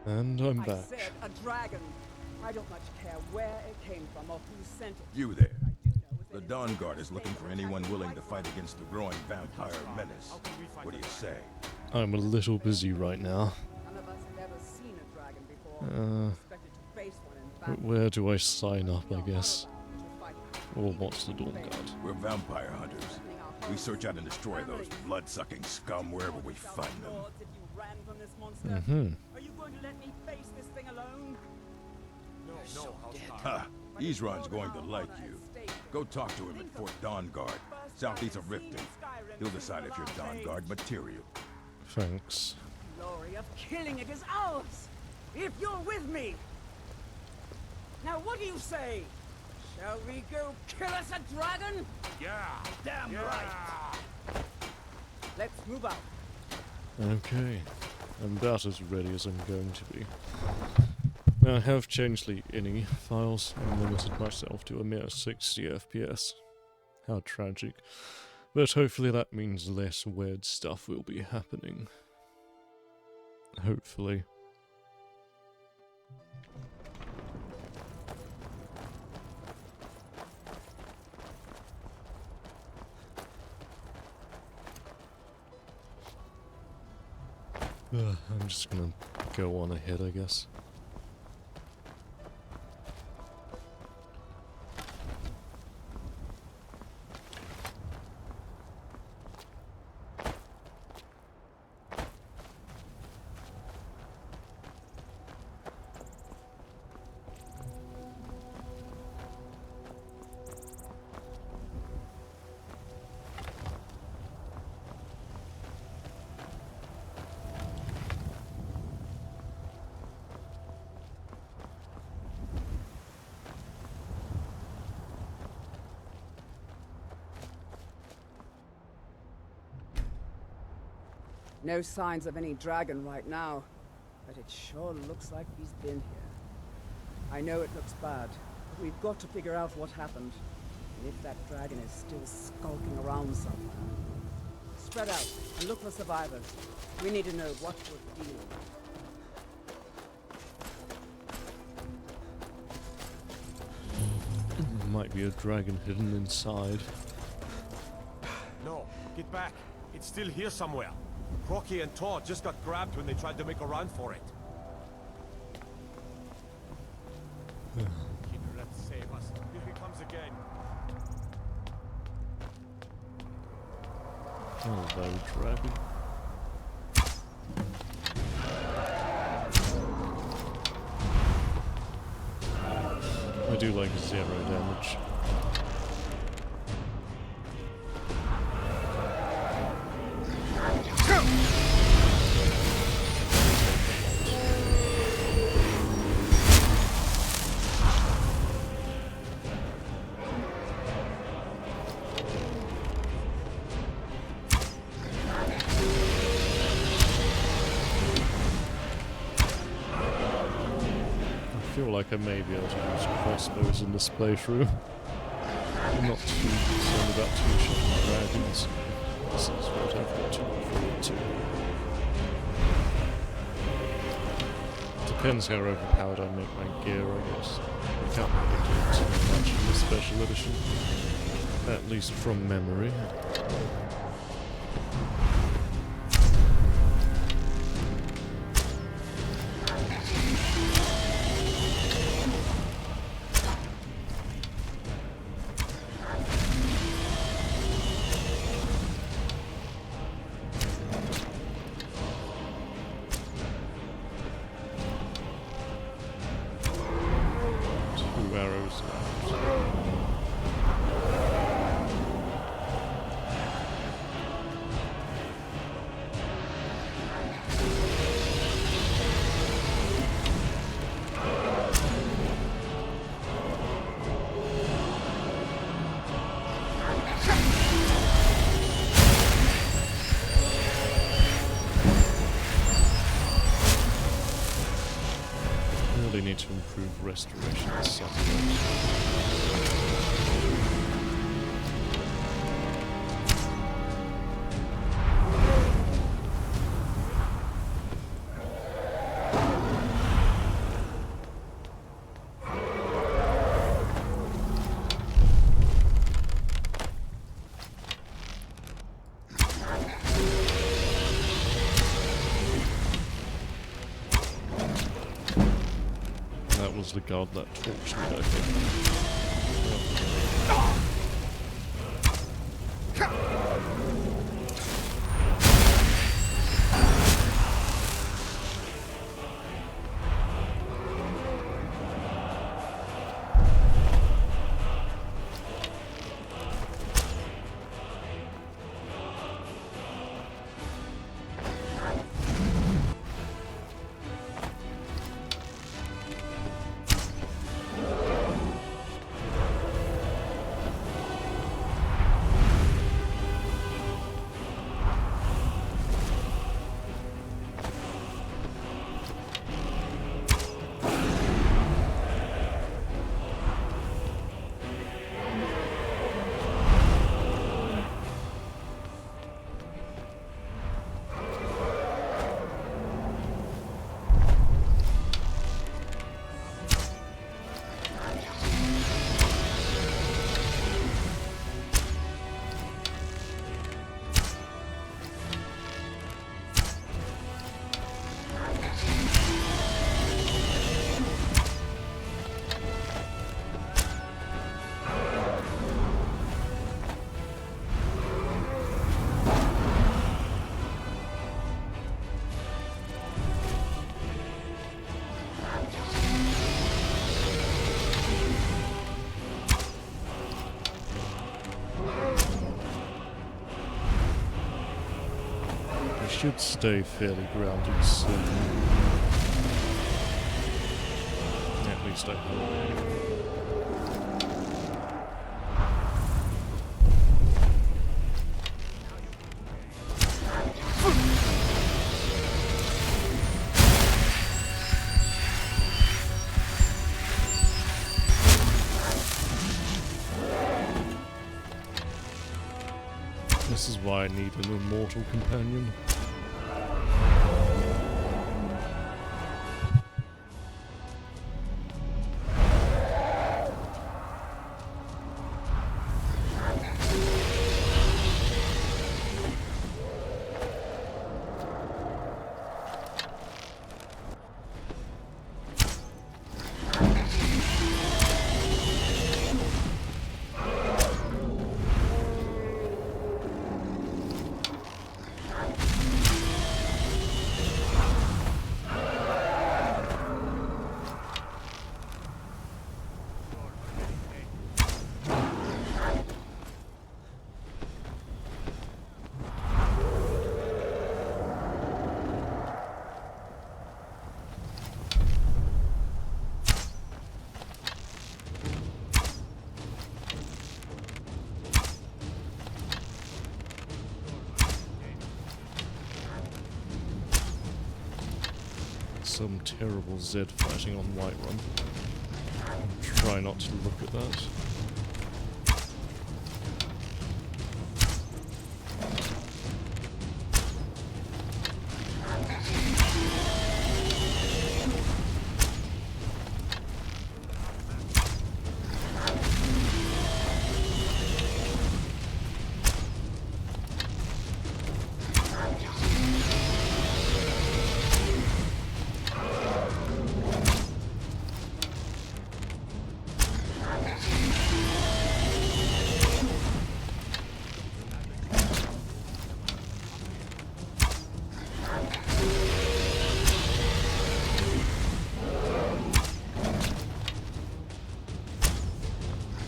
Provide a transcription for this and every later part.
And I'm I back. said a dragon. I don't much care where it came from or who sent it. You there. What I do know is that The it Dawn is Guard is looking for anyone willing to fight against the growing vampire menace. What do you say? I'm a little busy right now. None of us have ever seen a dragon before. Expected to face one in But battle. where do I sign up, I guess? Honor-bound to fight. Or what's the Dawn Guard? We're vampire hunters. We search out and destroy those blood-sucking scum wherever we find them. If you ran from this monster, are you going to let me face this thing alone? No, Ha! Ezron's going to like you. Go talk to him at Fort Dawn Guard, southeast of Riften. He'll decide if you're Dawn Guard material. Thanks. Glory of killing it is ours, if you're with me. Now what do you say? Shall we go kill us a dragon? Yeah. Damn right. Let's move out. Okay. I'm about as ready as I'm going to be. Now, I have changed the INI files and limited myself to a mere 60 FPS. How tragic. But hopefully that means less weird stuff will be happening. Hopefully. I'm just gonna go on ahead, I guess. No signs of any dragon right now, but it sure looks like he's been here. I know it looks bad, but we've got to figure out what happened, and if that dragon is still skulking around somewhere. Spread out and look for survivors. We need to know what we're dealing with. Might be a dragon hidden inside. No, get back. It's still here somewhere. Rocky and Todd just got grabbed when they tried to make a run for it. Kindred, save us. Here he comes again. Hello, dragon. I do like 0 damage. I feel like I may be able to use crossbows in this playthrough. I'm not too concerned about two-shotting dragons. This is what I've got to look forward to. Depends how overpowered I make my gear, I guess. I can't really do too much in the special edition. At least from memory. Arrows left. Really need to improve restoration somewhere. that was the guard that torched me, I think. Should stay fairly grounded soon. At least I hope. This is why I need an immortal companion. Some terrible Zed fighting on Whiterun. Try not to look at that.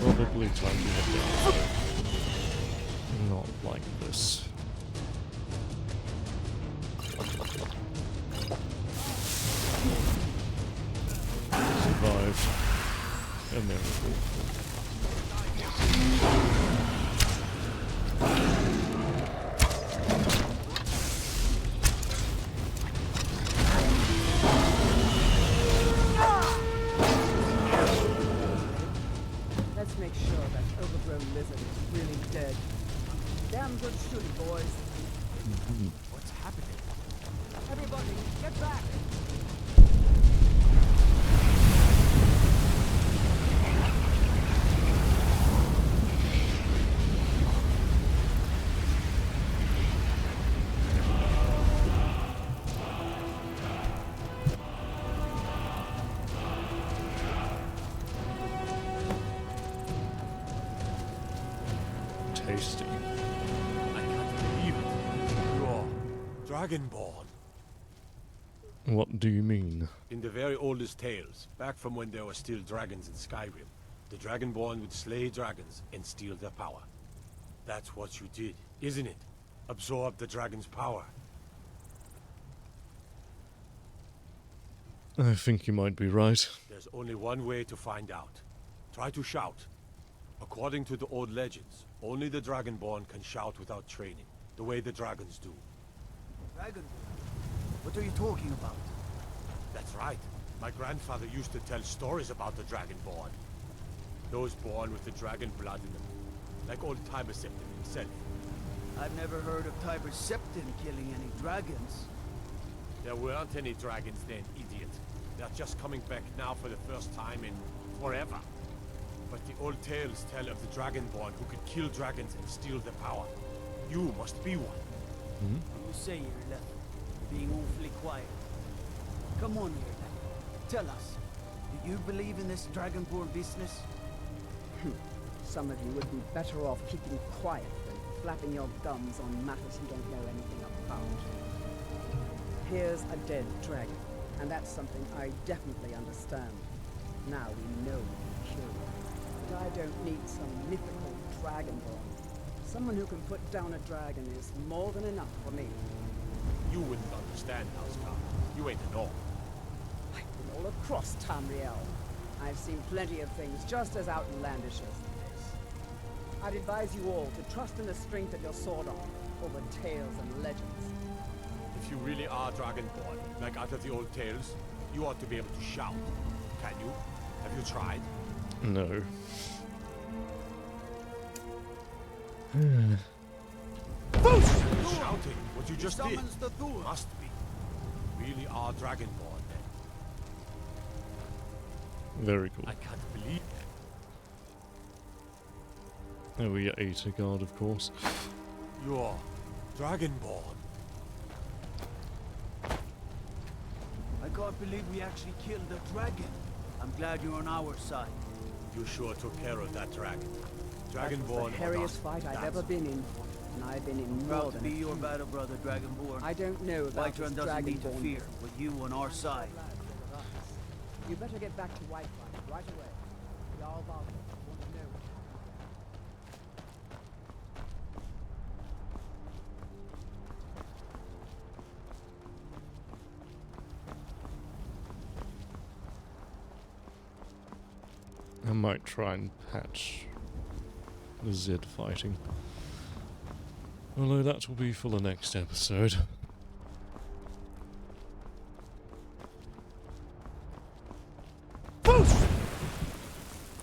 Probably time to head down, though. Not like this. Survived. And there we go. Let's make sure that overgrown lizard is really dead. Damn good shooting, boys. What's happening? Everybody, get back! tasty. I can't believe it. You're Dragonborn. What do you mean? In the very oldest tales, back from when there were still dragons in Skyrim, the Dragonborn would slay dragons and steal their power. That's what you did, isn't it? Absorb the dragon's power. I think you might be right. There's only one way to find out. Try to shout. According to the old legends, only the Dragonborn can shout without training, the way the dragons do. Dragonborn? What are you talking about? That's right. My grandfather used to tell stories about the Dragonborn. Those born with the dragon blood in them, like old Tiber Septim himself. I've never heard of Tiber Septim killing any dragons. There weren't any dragons then, idiot. They're just coming back now for the first time in forever. But the old tales tell of the Dragonborn who could kill dragons and steal their power. You must be one. Hmm? You say you're left, being awfully quiet. Come on here, left. Tell us, do you believe in this Dragonborn business? Some of you would be better off keeping quiet than flapping your gums on matters you don't know anything about. Here's a dead dragon, and that's something I definitely understand. Now we know we can kill him. But I don't need some mythical dragonborn. Someone who can put down a dragon is more than enough for me. You wouldn't understand, Housecarl. You ain't a gnome. I've been all across Tamriel. I've seen plenty of things just as outlandish as this. I'd advise you all to trust in the strength of your sword arm over tales and legends. If you really are Dragonborn, like out of the old tales, you ought to be able to shout. Can you? Have you tried? No. Shouting, what you just did. Summons the Thor. Must be. You really are Dragonborn, then. Very cool. I can't believe it. Oh, we ate a guard, of course. You're Dragonborn. I can't believe we actually killed a dragon. I'm glad you're on our side. You sure took care of that dragon. That was Dragonborn the or hairiest not, fight I've that's ever been in. And I've been in more Proud to than be a your few. battle brother, Dragonborn. I don't know about this Whiterun doesn't need to dragonborn. fear with you on our side. You better get back to Whiterun right away. Jarl Baldur want to know. I might try and patch the Zed fighting. Although that will be for the next episode.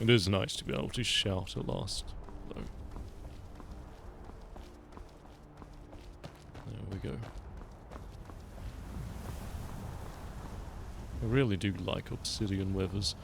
It is nice to be able to shout at last, though. There we go. I really do like obsidian weathers.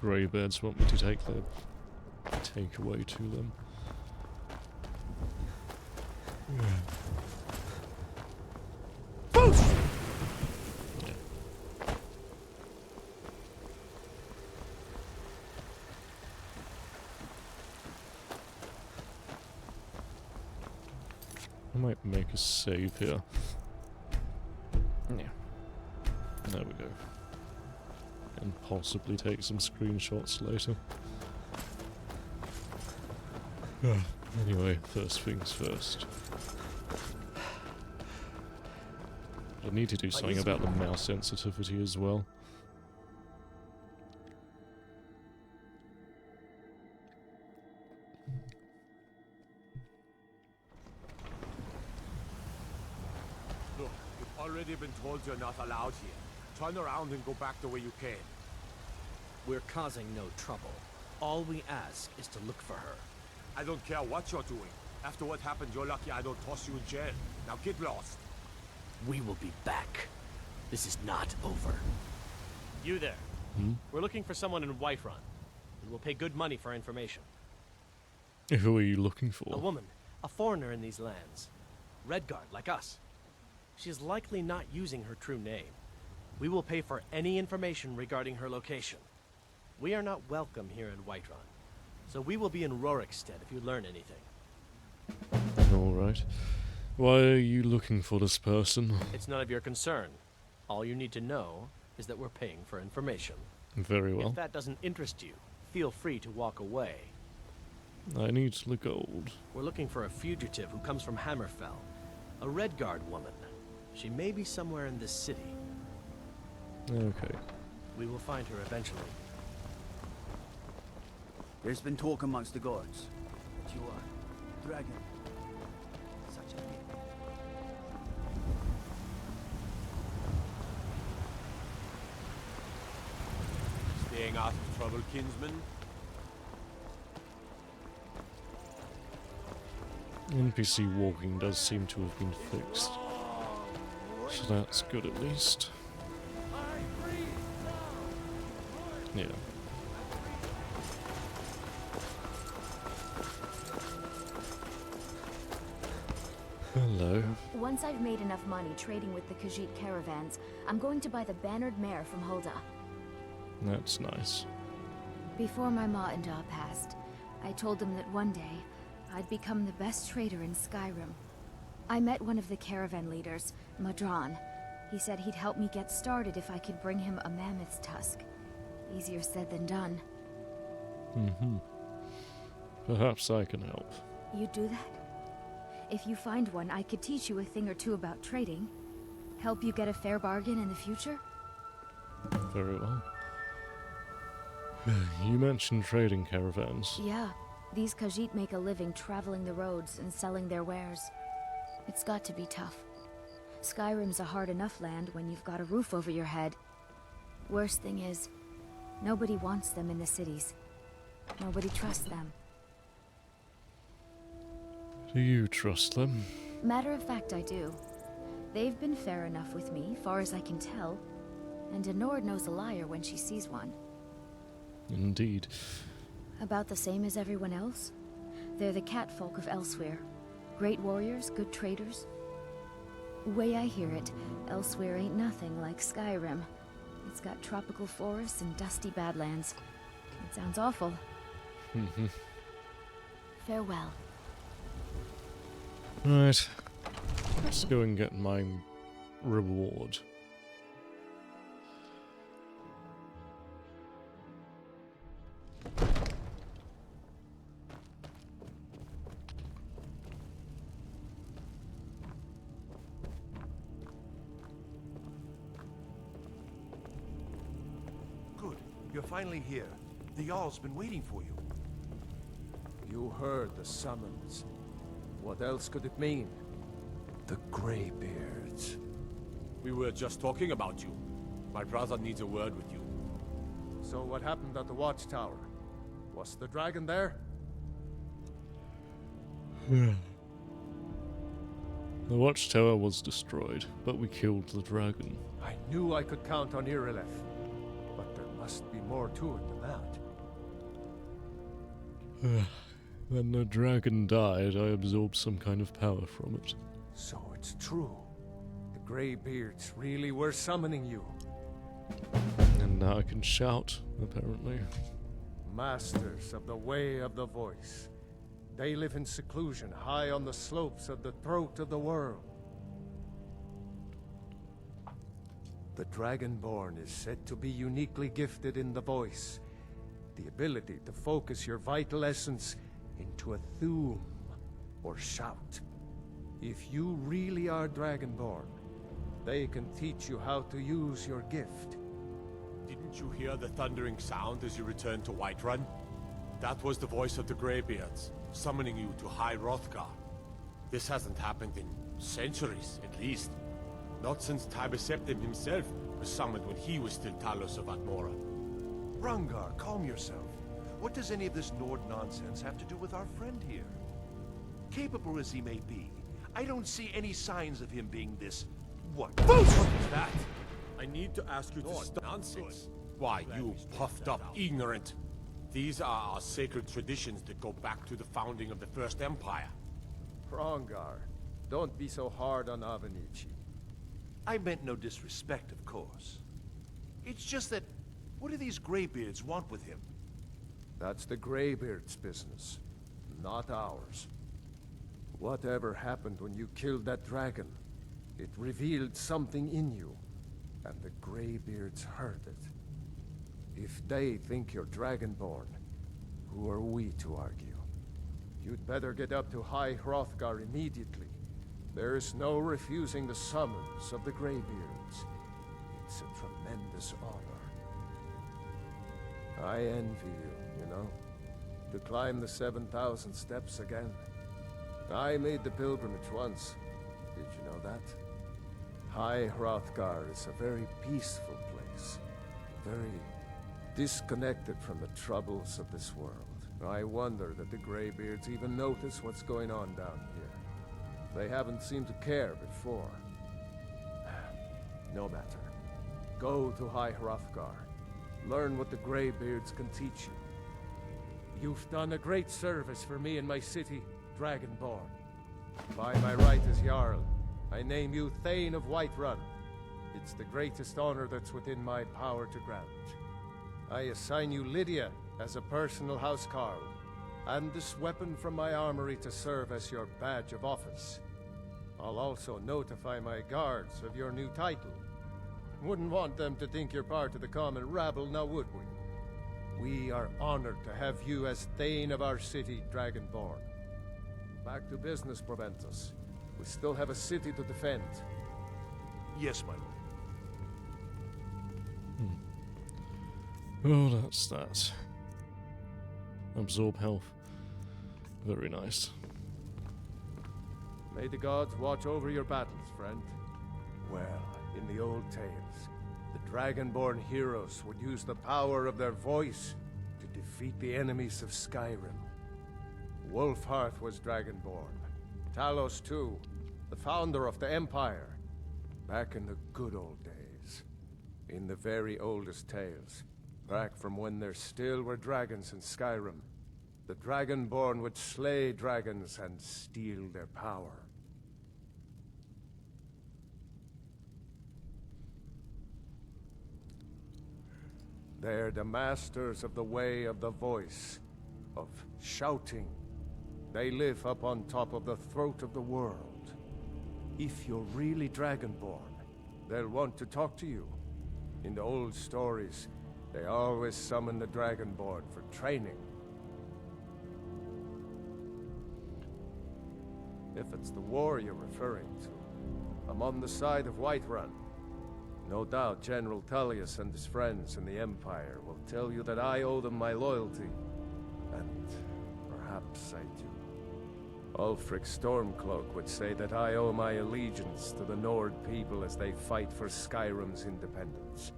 Greybeards want me to take their takeaway to them. Yeah. I might make a save here. Yeah. There we go. And possibly take some screenshots later. Anyway, first things first. I need to do something about the mouse sensitivity as well. Look, you've already been told you're not allowed here. Turn around and go back the way you came. We're causing no trouble. All we ask is to look for her. I don't care what you're doing. After what happened, you're lucky I don't toss you in jail. Now get lost. We will be back. This is not over. You there. We're looking for someone in Whiterun, and we'll pay good money for information. Who are you looking A for? woman, a foreigner in these lands. Redguard, like us. She is likely not using her true name. We will pay for any information regarding her location. We are not welcome here in Whiterun, so we will be in Rorikstead if you learn anything. Alright. Why are you looking for this person? It's none of your concern. All you need to know is that we're paying for information. Very well. If that doesn't interest you, feel free to walk away. I need the gold. We're looking for a fugitive who comes from Hammerfell. A Redguard woman. She may be somewhere in this city. Okay. We will find her eventually. There's been talk amongst the guards that you are dragon. Such a pity. Staying out of trouble, kinsman? NPC walking does seem to have been fixed. So that's good at least. Yeah. Hello. Once I've made enough money trading with the Khajiit caravans, I'm going to buy the bannered mare from Hulda. That's nice. Before my ma and Da passed, I told them that one day, I'd become the best trader in Skyrim. I met one of the caravan leaders, Madran. He said he'd help me get started if I could bring him a mammoth's tusk. Easier said than done. Perhaps I can help. You'd do that? If you find one, I could teach you a thing or two about trading. Help you get a fair bargain in the future? Very well. You mentioned trading caravans. Yeah. These Khajiit make a living traveling the roads and selling their wares. It's got to be tough. Skyrim's a hard enough land when you've got a roof over your head. Worst thing is, nobody wants them in the cities. Nobody trusts them. Do you trust them? Matter of fact, I do. They've been fair enough with me, far as I can tell. And a Nord knows a liar when she sees one. Indeed. About the same as everyone else. They're the catfolk of Elsewhere. Great warriors, good traders. Way I hear it, Elsewhere ain't nothing like Skyrim. It's got tropical forests and dusty badlands. It sounds awful. Farewell. Right. Let's go and get my reward. Good. You're finally here. The Jarl's been waiting for you. You heard the summons. What else could it mean? The Greybeards. We were just talking about you. My brother needs a word with you. So what happened at the watchtower? Was the dragon there? The watchtower was destroyed, but we killed the dragon. I knew I could count on Irileth. But there must be more to it than that. When the dragon died, I absorbed some kind of power from it. So it's true. The Greybeards really were summoning you. And now I can shout, apparently. Masters of the Way of the Voice. They live in seclusion high on the slopes of the throat of the world. The Dragonborn is said to be uniquely gifted in the voice. The ability to focus your vital essence into a thum, or shout. If you really are Dragonborn, they can teach you how to use your gift. Didn't you hear the thundering sound as you returned to Whiterun? That was the voice of the Greybeards, summoning you to High Hrothgar. This hasn't happened in centuries, at least. Not since Tiber Septim himself was summoned when he was still Talos of Atmora. Rungar, calm yourself. What does any of this Nord nonsense have to do with our friend here? Capable as he may be, I don't see any signs of him being this... what? What is that? I need to ask you to stop nonsense. Why, you puffed up ignorant. These are our sacred traditions that go back to the founding of the First Empire. Hrongar, don't be so hard on Avenici. I meant no disrespect, of course. It's just that, what do these Greybeards want with him? That's the Greybeard's business, not ours. Whatever happened when you killed that dragon, it revealed something in you, and the Greybeards heard it. If they think you're Dragonborn, who are we to argue? You'd better get up to High Hrothgar immediately. There's no refusing the summons of the Greybeards. It's a tremendous honor. I envy you, you know? To climb the 7,000 steps again. I made the pilgrimage once. Did you know that? High Hrothgar is a very peaceful place. Very disconnected from the troubles of this world. I wonder that the Greybeards even notice what's going on down here. They haven't seemed to care before. No matter. Go to High Hrothgar. Learn what the Greybeards can teach you. You've done a great service for me and my city, Dragonborn. By my right as Jarl, I name you Thane of Whiterun. It's the greatest honor that's within my power to grant. I assign you Lydia as a personal housecarl, and this weapon from my armory to serve as your badge of office. I'll also notify my guards of your new title. Wouldn't want them to think you're part of the common rabble, now would we? We are honored to have you as Thane of our city, Dragonborn. Back to business, Proventus. We still have a city to defend. Yes, my lord. Oh, that's that. Absorb health. Very nice. May the gods watch over your battles, friend. Well, in the old tales, the Dragonborn heroes would use the power of their voice to defeat the enemies of Skyrim. Wolfhearth was Dragonborn. Talos, too, the founder of the Empire. Back in the good old days. In the very oldest tales. Back from when there still were dragons in Skyrim. The Dragonborn would slay dragons and steal their power. They're the masters of the way of the voice, of shouting. They live up on top of the throat of the world. If you're really Dragonborn, they'll want to talk to you. In the old stories, they always summon the Dragonborn for training. If it's the war you're referring to, I'm on the side of Whiterun. No doubt General Tullius and his friends in the Empire will tell you that I owe them my loyalty. And perhaps I do. Ulfric Stormcloak would say that I owe my allegiance to the Nord people as they fight for Skyrim's independence.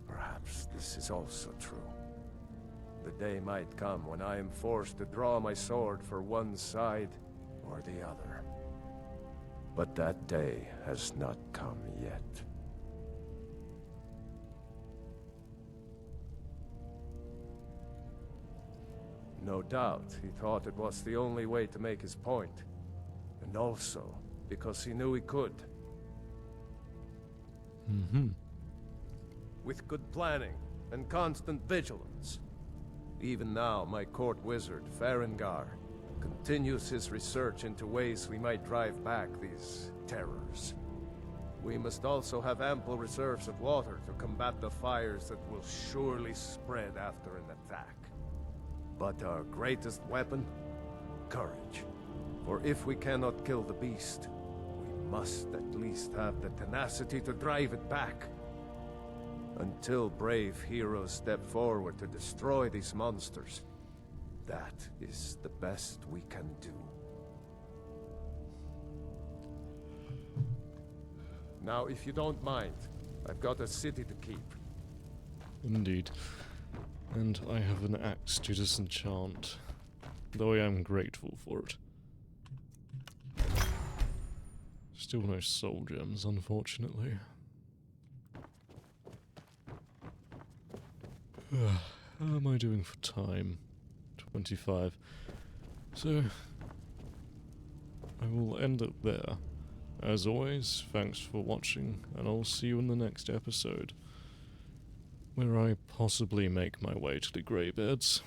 Perhaps this is also true. The day might come when I am forced to draw my sword for one side or the other. But that day has not come yet. No doubt he thought it was the only way to make his point. And also because he knew he could. With good planning and constant vigilance. Even now, my court wizard, Farengar, continues his research into ways we might drive back these terrors. We must also have ample reserves of water to combat the fires that will surely spread after an attack. But our greatest weapon? Courage. For if we cannot kill the beast, we must at least have the tenacity to drive it back. Until brave heroes step forward to destroy these monsters, that is the best we can do. Now, if you don't mind, I've got a city to keep. Indeed. And I have an axe to disenchant, though I am grateful for it. Still no soul gems, unfortunately. How am I doing for time? 25. So, I will end it there. As always, thanks for watching, and I'll see you in the next episode, where I possibly make my way to the Greybeds.